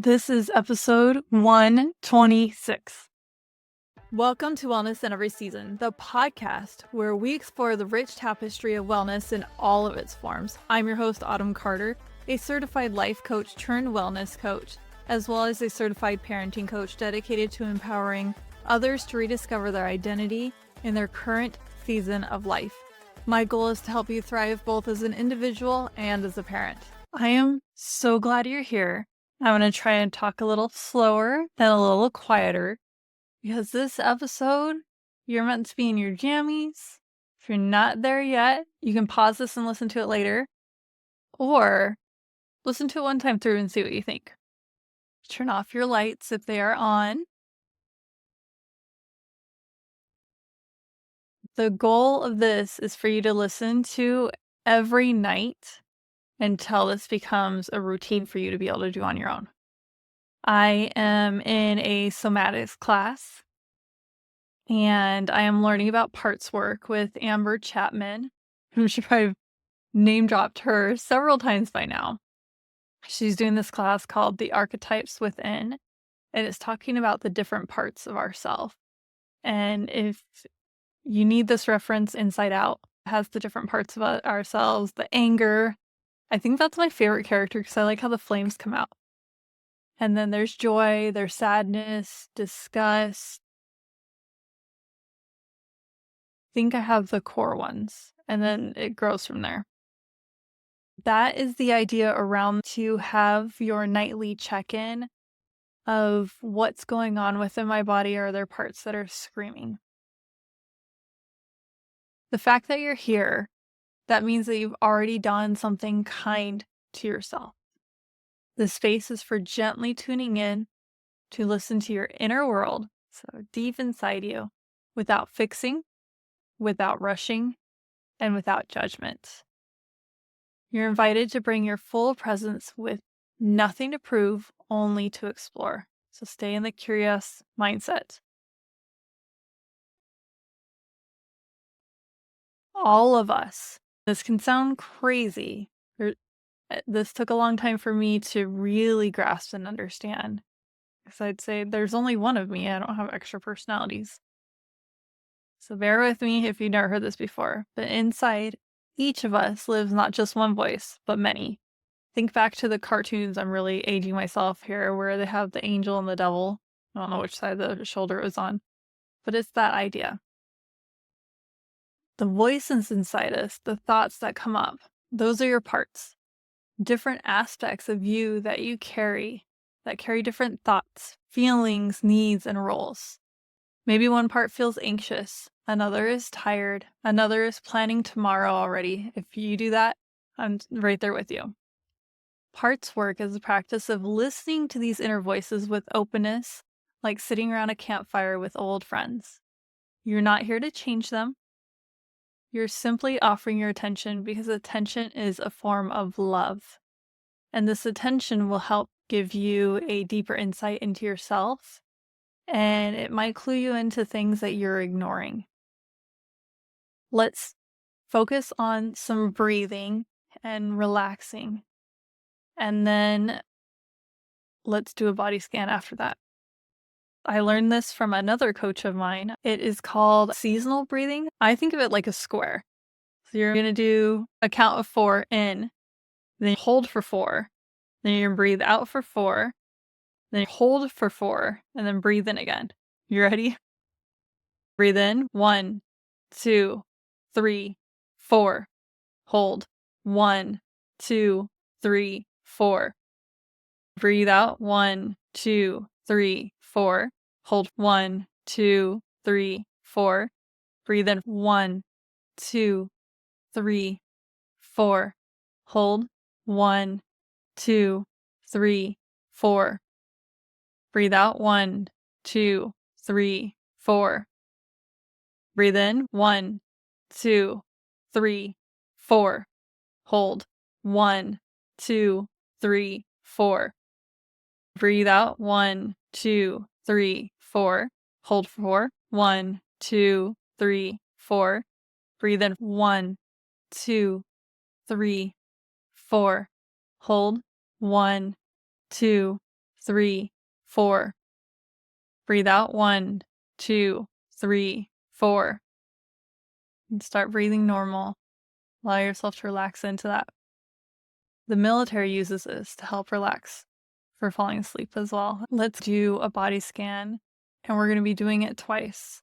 This is episode 126. Welcome to Wellness in Every Season, the podcast where we explore the rich tapestry of wellness in all of its forms. I'm your host, Autumn Carter, a certified life coach turned wellness coach, as well as a certified parenting coach dedicated to empowering others to rediscover their identity in their current season of life. My goal is to help you thrive both as an individual and as a parent. I am so glad you're here. I'm going to try and talk a little slower and a little quieter because this episode, you're meant to be in your jammies. If you're not there yet, you can pause this and listen to it later, or listen to it one time through and see what you think. Turn off your lights if they are on. The goal of this is for you to listen to every night until this becomes a routine for you to be able to do on your own. I am in a somatics class, and I am learning about parts work with Amber Chapman, who should probably name dropped her several times by now. She's doing this class called the Archetypes Within, and it's talking about the different parts of ourself. And if you need this reference, Inside Out has the different parts of ourselves, the anger. I think that's my favorite character because I like how the flames come out. And then there's joy, there's sadness, disgust. I think I have the core ones, and then it grows from there. That is the idea around to have your nightly check-in of what's going on within my body. Are there parts that are screaming? The fact that you're here, that means that you've already done something kind to yourself. The space is for gently tuning in to listen to your inner world, so deep inside you, without fixing, without rushing, and without judgment. You're invited to bring your full presence with nothing to prove, only to explore. So stay in the curious mindset. All of us, this can sound crazy. This took a long time for me to really grasp and understand. Because I'd say there's only one of me. I don't have extra personalities. So bear with me if you've never heard this before. But inside each of us lives not just one voice, but many. Think back to the cartoons. I'm really aging myself here, where they have the angel and the devil. I don't know which side of the shoulder it was on, but it's that idea. The voices inside us, the thoughts that come up, those are your parts. Different aspects of you that you carry, that carry different thoughts, feelings, needs, and roles. Maybe one part feels anxious, another is tired, another is planning tomorrow already. If you do that, I'm right there with you. Parts work is the practice of listening to these inner voices with openness, like sitting around a campfire with old friends. You're not here to change them. You're simply offering your attention because attention is a form of love. And this attention will help give you a deeper insight into yourself, and it might clue you into things that you're ignoring. Let's focus on some breathing and relaxing. And then let's do a body scan after that. I learned this from another coach of mine. It is called seasonal breathing. I think of it like a square. So you're going to do a count of 4 in, then hold for 4, then you're going to breathe out for 4, then hold for 4, and then breathe in again. You ready? Breathe in. 1, 2, 3, 4. Hold. 1, 2, 3, 4. Breathe out. 1, 2, 3, 4. Hold. 1, 2, 3, 4. Breathe in. 1, 2, 3, 4. Hold. 1, 2, 3, 4. Breathe out. 1, 2, 3, 4. Breathe in. 1, 2, 3, 4. Hold. 1, 2, 3, 4. Breathe out. 1, 2, 3, 4. Hold for 4. 1, 2, 3, 4. Breathe in. 1, 2, 3, 4. Hold. 1, 2, 3, 4. Breathe out 1, 2, 3, 4. And start breathing normal. Allow yourself to relax into that. The military uses this to help relax for falling asleep as well. Let's do a body scan, and we're going to be doing it twice.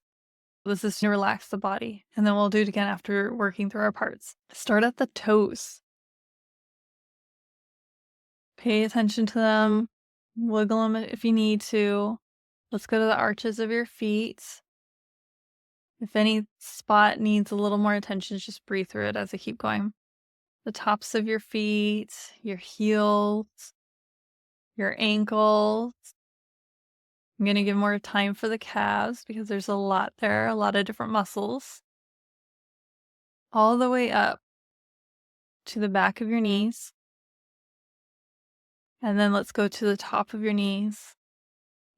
This is to relax the body, and then we'll do it again after working through our parts. Start at the toes. Pay attention to them. Wiggle them if you need to. Let's go to the arches of your feet. If any spot needs a little more attention, just breathe through it as I keep going. The tops of your feet, your heels, your ankles. I'm going to give more time for the calves because there's a lot there, a lot of different muscles. All the way up to the back of your knees. And then let's go to the top of your knees.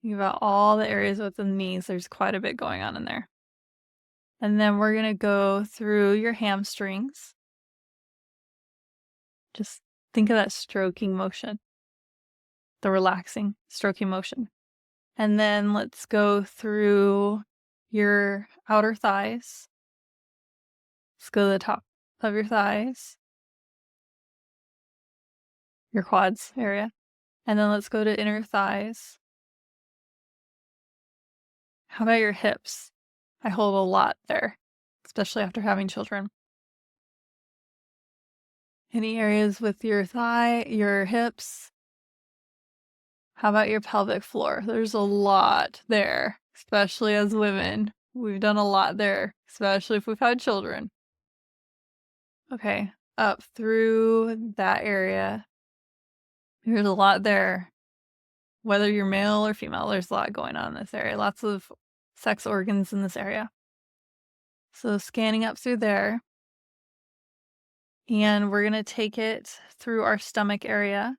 Think about all the areas within the knees. There's quite a bit going on in there. And then we're going to go through your hamstrings. Just think of that stroking motion, the relaxing stroking motion. And then let's go through your outer thighs. Let's go to the top of your thighs, your quads area. And then let's go to inner thighs. How about your hips? I hold a lot there, especially after having children. Any areas with your thigh, your hips? How about your pelvic floor? There's a lot there, especially as women. We've done a lot there, especially if we've had children. Okay, up through that area. There's a lot there. Whether you're male or female, there's a lot going on in this area. Lots of sex organs in this area. So scanning up through there. And we're going to take it through our stomach area.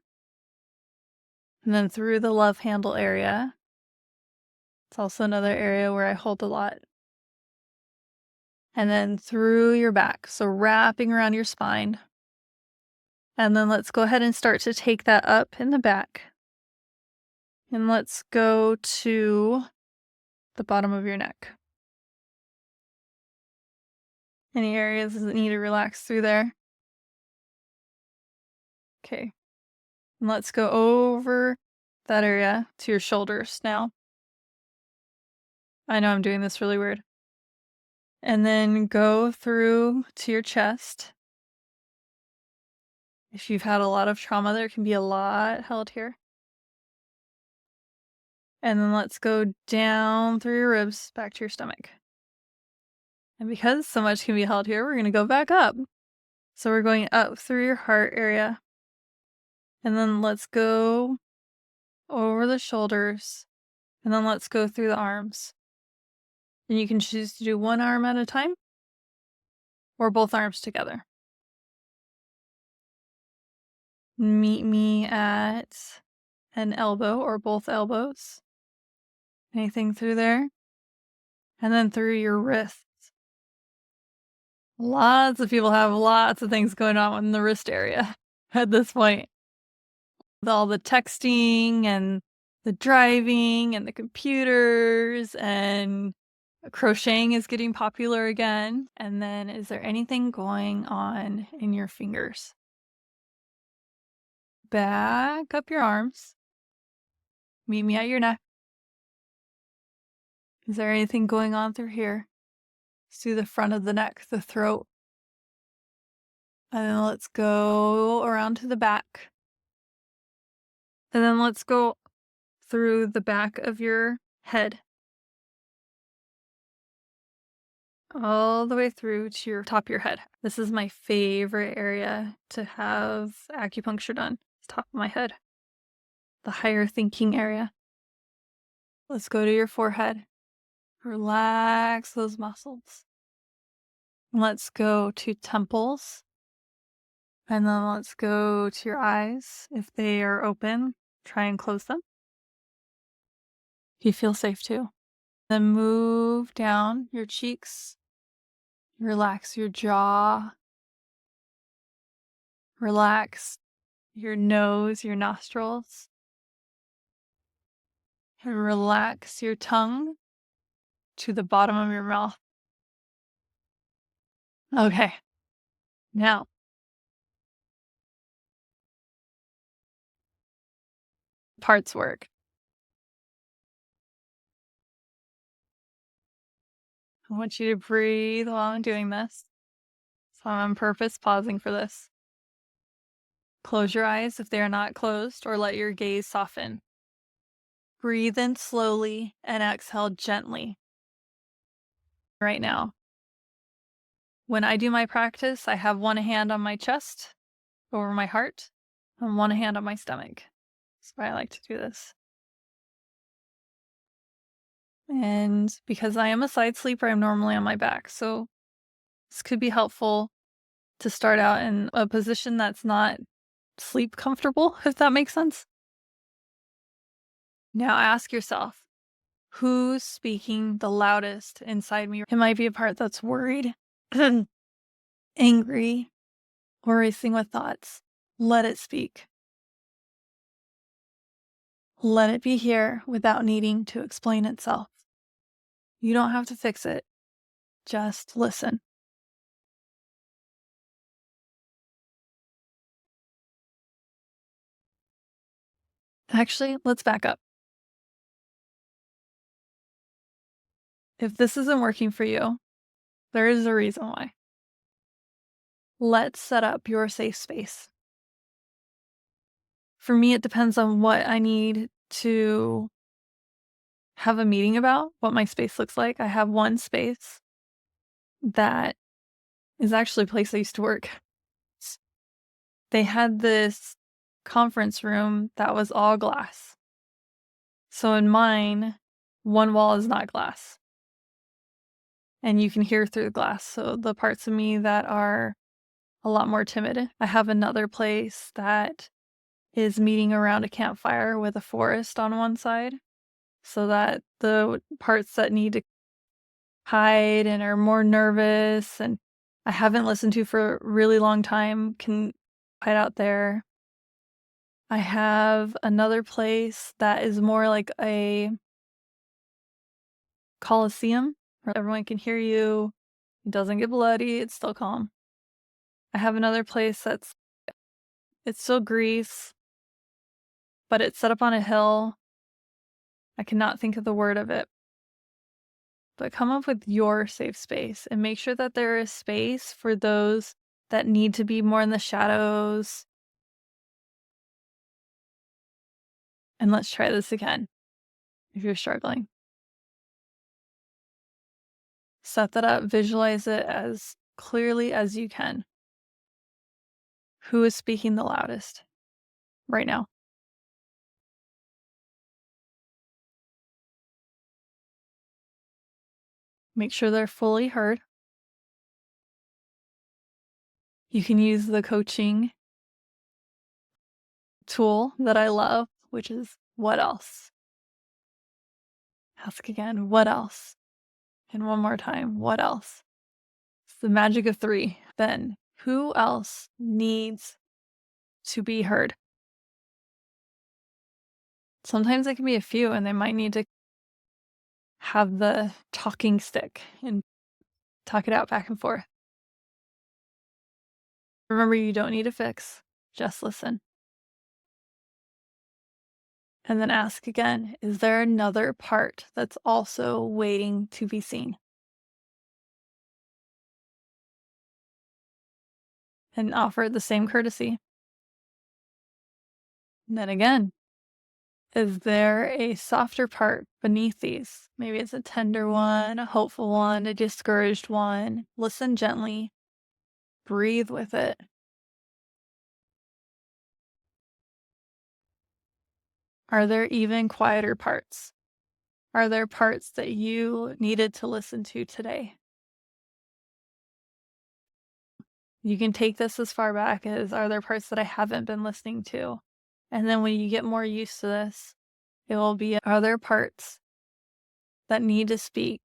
And then through the love handle area. It's also another area where I hold a lot. And then through your back. So wrapping around your spine. And then let's go ahead and start to take that up in the back. And let's go to the bottom of your neck. Any areas that need to relax through there? Okay. And let's go over that area to your shoulders now. I know I'm doing this really weird. And then go through to your chest. If you've had a lot of trauma, there can be a lot held here. And then let's go down through your ribs back to your stomach. And because so much can be held here, we're going to go back up. So we're going up through your heart area. And then let's go over the shoulders. And then let's go through the arms. And you can choose to do one arm at a time or both arms together. Meet me at an elbow or both elbows. Anything through there? And then through your wrists. Lots of people have lots of things going on in the wrist area at this point. With all the texting and the driving and the computers and crocheting is getting popular again. And then is there anything going on in your fingers? Back up your arms. Meet me at your neck. Is there anything going on through here? Through the front of the neck, the throat. And then let's go around to the back. And then let's go through the back of your head. All the way through to your top of your head. This is my favorite area to have acupuncture done. It's top of my head. The higher thinking area. Let's go to your forehead. Relax those muscles. Let's go to temples. And then let's go to your eyes. If they are open, try and close them. If you feel safe to. Then move down your cheeks. Relax your jaw. Relax your nose, your nostrils. And relax your tongue to the bottom of your mouth. Okay. Now, parts work. I want you to breathe while I'm doing this. So I'm on purpose pausing for this. Close your eyes if they are not closed, or let your gaze soften. Breathe in slowly and exhale gently right now. When I do my practice, I have one hand on my chest over my heart and one hand on my stomach. That's why I like to do this. And because I am a side sleeper, I'm normally on my back. So this could be helpful to start out in a position that's not sleep comfortable, if that makes sense. Now ask yourself, who's speaking the loudest inside me? It might be a part that's worried, angry, or racing with thoughts. Let it speak. Let it be here without needing to explain itself. You don't have to fix it. Just listen. Actually, let's back up. If this isn't working for you, there is a reason why. Let's set up your safe space. For me, it depends on what I need to have a meeting about, what my space looks like. I have one space that is actually a place I used to work. They had this conference room that was all glass. So in mine, one wall is not glass. And you can hear through the glass. So the parts of me that are a lot more timid. I have another place that is meeting around a campfire with a forest on one side, so that the parts that need to hide and are more nervous and I haven't listened to for a really long time can hide out there. I have another place that is more like a coliseum where everyone can hear you. It doesn't get bloody, it's still calm. I have another place it's still Greece, but it's set up on a hill. I cannot think of the word of it. But come up with your safe space and make sure that there is space for those that need to be more in the shadows. And let's try this again if you're struggling. Set that up, visualize it as clearly as you can. Who is speaking the loudest right now? Make sure they're fully heard. You can use the coaching tool that I love, which is what else? Ask again, what else? And one more time, what else? It's the magic of 3. Then, who else needs to be heard? Sometimes it can be a few, and they might need to have the talking stick and talk it out back and forth. Remember, you don't need to fix, just listen. And then ask again, is there another part that's also waiting to be seen? And offer the same courtesy. And then again, is there a softer part beneath these? Maybe it's a tender one, a hopeful one, a discouraged one. Listen gently, breathe with it. Are there even quieter parts? Are there parts that you needed to listen to today? You can take this as far back as, are there parts that I haven't been listening to? And then when you get more used to this, it will be, are there parts that need to speak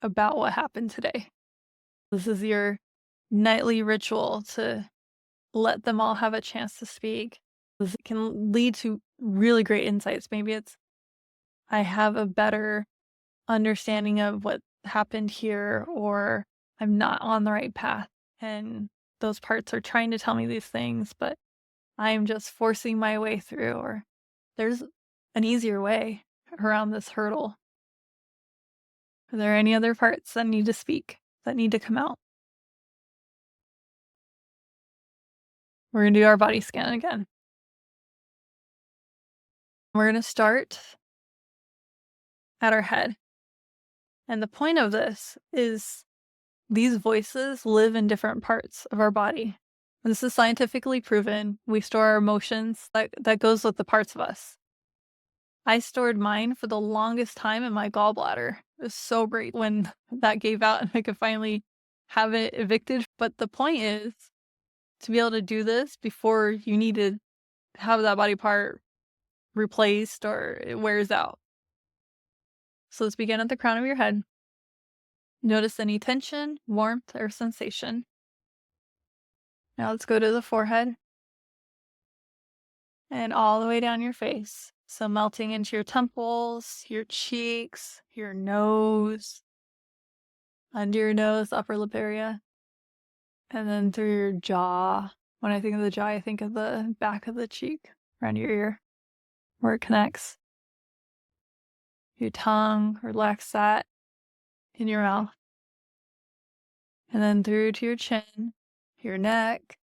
about what happened today? This is your nightly ritual to let them all have a chance to speak. This can lead to really great insights. Maybe it's, I have a better understanding of what happened here, or I'm not on the right path. And those parts are trying to tell me these things, but I'm just forcing my way through, or there's an easier way around this hurdle. Are there any other parts that need to speak, that need to come out? We're going to do our body scan again. We're going to start at our head. And the point of this is these voices live in different parts of our body. And this is scientifically proven. We store our emotions. That goes with the parts of us. I stored mine for the longest time in my gallbladder. It was so great when that gave out and I could finally have it evicted. But the point is to be able to do this before you need to have that body part replaced or it wears out. So let's begin at the crown of your head. Notice any tension, warmth, or sensation. Now let's go to the forehead and all the way down your face. So melting into your temples, your cheeks, your nose, under your nose, upper lip area, and then through your jaw. When I think of the jaw, I think of the back of the cheek, around your ear, where it connects. Your tongue, relax that in your mouth. And then through to your chin, your neck,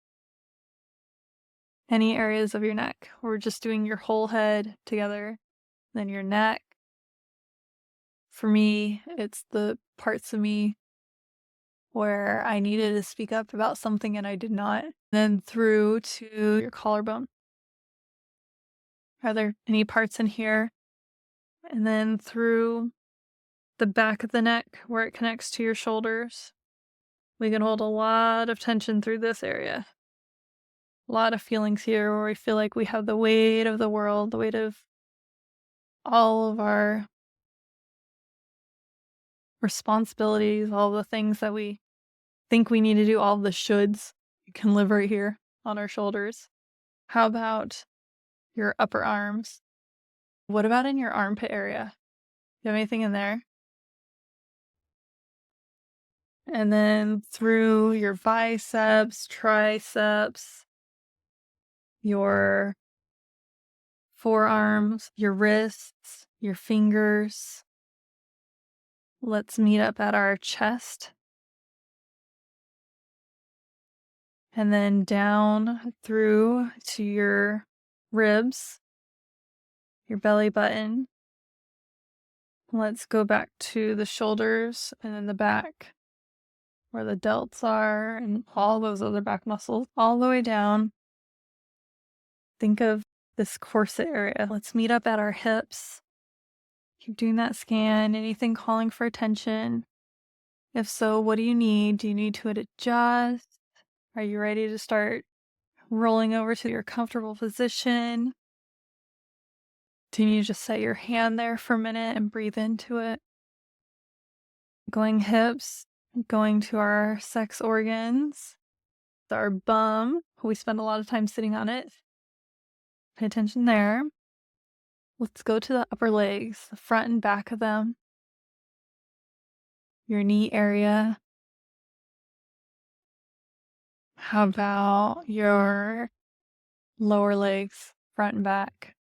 any areas of your neck. We're just doing your whole head together, then your neck. For me, it's the parts of me where I needed to speak up about something and I did not. Then through to your collarbone. Are there any parts in here? And then through the back of the neck where it connects to your shoulders. We can hold a lot of tension through this area. A lot of feelings here where we feel like we have the weight of the world, the weight of all of our responsibilities, all the things that we think we need to do, all the shoulds can live right here on our shoulders. How about your upper arms? What about in your armpit area? Do you have anything in there? And then through your biceps, triceps, your forearms, your wrists, your fingers. Let's meet up at our chest. And then down through to your ribs, your belly button. Let's go back to the shoulders and then the back where the delts are and all those other back muscles all the way down. Think of this corset area. Let's meet up at our hips. Keep doing that scan. Anything calling for attention? If so, what do you need? Do you need to adjust? Are you ready to start rolling over to your comfortable position? Do you need to just set your hand there for a minute and breathe into it? Going hips, going to our sex organs, our bum. We spend a lot of time sitting on it. Pay attention there. Let's go to the upper legs, the front and back of them. Your knee area. How about your lower legs, front and back?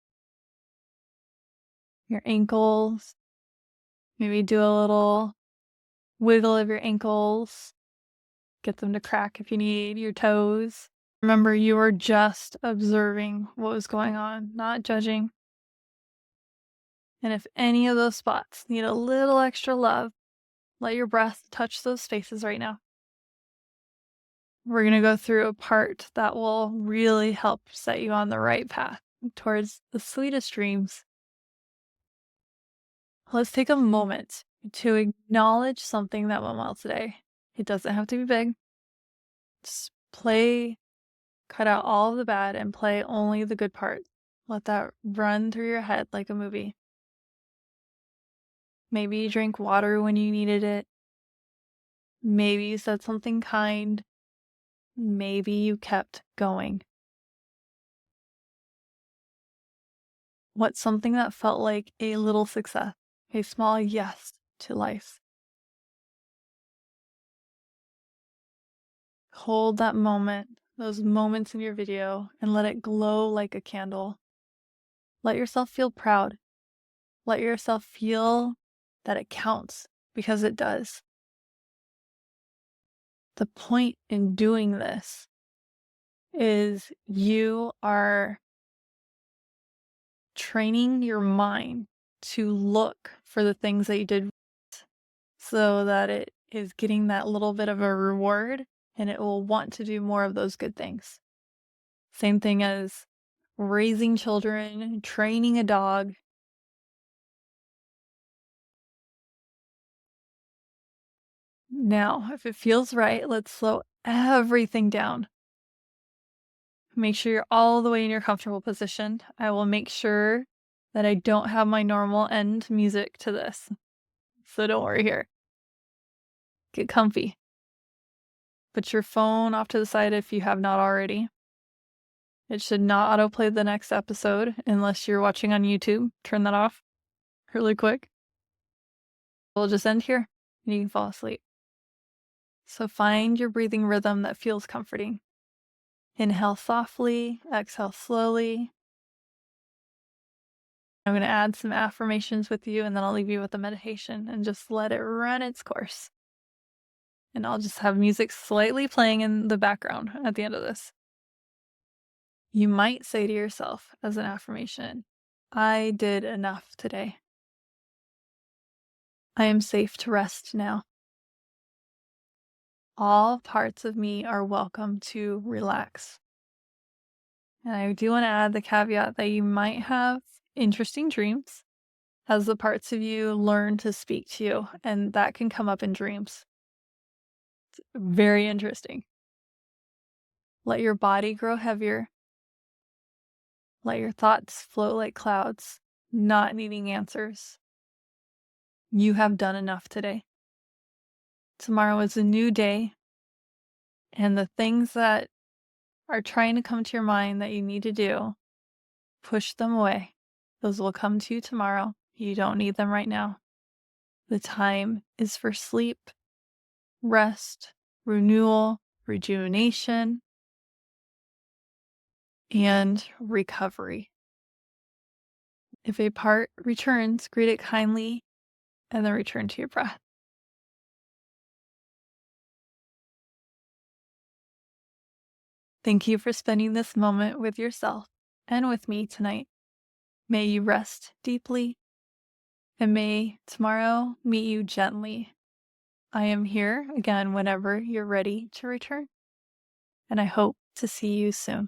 Your ankles. Maybe do a little wiggle of your ankles. Get them to crack if you need. Your toes. Remember, you are just observing what was going on, not judging. And if any of those spots need a little extra love, let your breath touch those spaces right now. We're going to go through a part that will really help set you on the right path towards the sweetest dreams. Let's take a moment to acknowledge something that went well today. It doesn't have to be big. Just cut out all of the bad and play only the good part. Let that run through your head like a movie. Maybe you drank water when you needed it. Maybe you said something kind. Maybe you kept going. What's something that felt like a little success, a small yes to life? Hold that moment, those moments in your video, and let it glow like a candle. Let yourself feel proud. Let yourself feel that it counts, because it does. The point in doing this is you are training your mind to look for the things that you did so that it is getting that little bit of a reward and it will want to do more of those good things. Same thing as raising children, training a dog. Now, if it feels right, let's slow everything down. Make sure you're all the way in your comfortable position. I will make sure that I don't have my normal end music to this. So don't worry here. Get comfy. Put your phone off to the side if you have not already. It should not autoplay the next episode unless you're watching on YouTube. Turn that off really quick. We'll just end here and you can fall asleep. So find your breathing rhythm that feels comforting. Inhale softly, exhale slowly. I'm going to add some affirmations with you and then I'll leave you with a meditation and just let it run its course. And I'll just have music slightly playing in the background at the end of this. You might say to yourself as an affirmation, I did enough today. I am safe to rest now. All parts of me are welcome to relax. And I do want to add the caveat that you might have interesting dreams as the parts of you learn to speak to you, and that can come up in dreams. It's very interesting. Let your body grow heavier. Let your thoughts float like clouds, not needing answers. You have done enough today. Tomorrow is a new day, and the things that are trying to come to your mind that you need to do, push them away. Those will come to you tomorrow. You don't need them right now. The time is for sleep, rest, renewal, rejuvenation, and recovery. If a part returns, greet it kindly and then return to your breath. Thank you for spending this moment with yourself and with me tonight. May you rest deeply, and may tomorrow meet you gently. I am here again whenever you're ready to return, and I hope to see you soon.